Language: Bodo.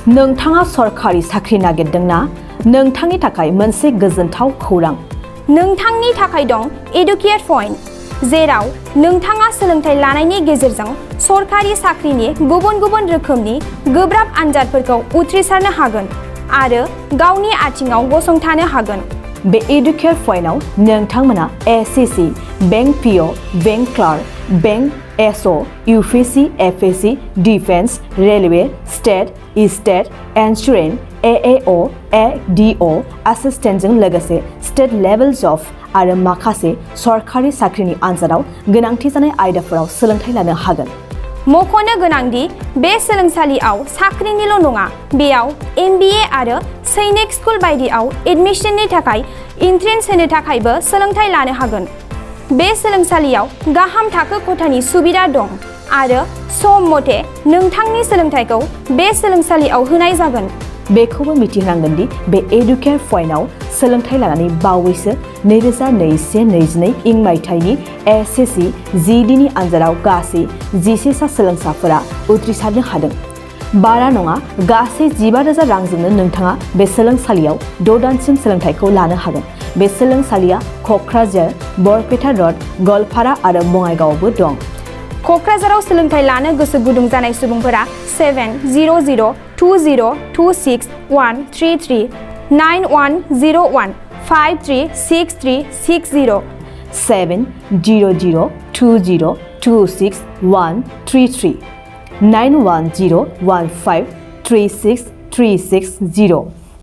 नोंथाङा सरखारि साख्रि नागिरदोंना? नोंथांनि थाखाय मोनसे गोजोनथाव खौरां। नोंथांनि थाखाय दं एडुकेट पइन्ट, जेराव नोंथाङा सोलोंथाइ लानायनि गेजेरजों सरखारि साख्रिनि गुबुन-गुबुन रोखोमनि गोब्राब आनजादफोरखौ उथ्रिसारनो हागोन आरो गावनि आथिङाव गसंथानो हागोन। बे एडुकेट पइन्टआव नोंथांमोना SSC, bank PO, bank clerk, bank SO, UPSC, एफएससि, defence, railway, state, insurance, AAO, ADO एसिस्टेन्टजों लोगोसे स्टेट लेभेल जब आरो माखासे सरखारि साख्रिनि आनजादाव गोनांथि जानाय आयदाफोराव सोलोंथाइ लानो हागोन। मख'नो गोनांदि बे सोलोंसालियाव साख्रिनिल' नङा, बेयाव एमबिए आरो सैनिक स्कुल बायदियाव एडमिशननि थाखाय एन्ट्रेन्स होनो थाखायबो सोलोंथाइ लानो हागोन। बे सोलोंसालियाव गाहाम थाखो खथानि सुबिदा दं आरो सम मथे नोंथांनि सोलोंथाइखौ बे सोलोंसालियाव होनाय जागोन। बेखौबो मिथिनांगोन दि बे एडुकेट पइन्टआव सोलोंथाइ लानानै बावैसो 2021-22 इं मायथाइनि एसएससि जिडिनि आनजादाव गासै 11 सा सोलोंसाफोरा उथ्रिसारनो हादों। बारा नङा, गासै 15,000 रांजोंनो नोंथाङा बे सोलोंसालियाव 6 दानसिम सोलोंथाइखौ लानो हागोन। बे सोलोंसालिया क'क्राझार, बरपेटा रड, गवालपारा आरो बङाइगावआवबो दं। क'क्राझाराव सोलोंथाइ लानो गोसो गुदुं जानाय सुबुंफोरा 700-226-133 9101-536360 700-226-133 9101536360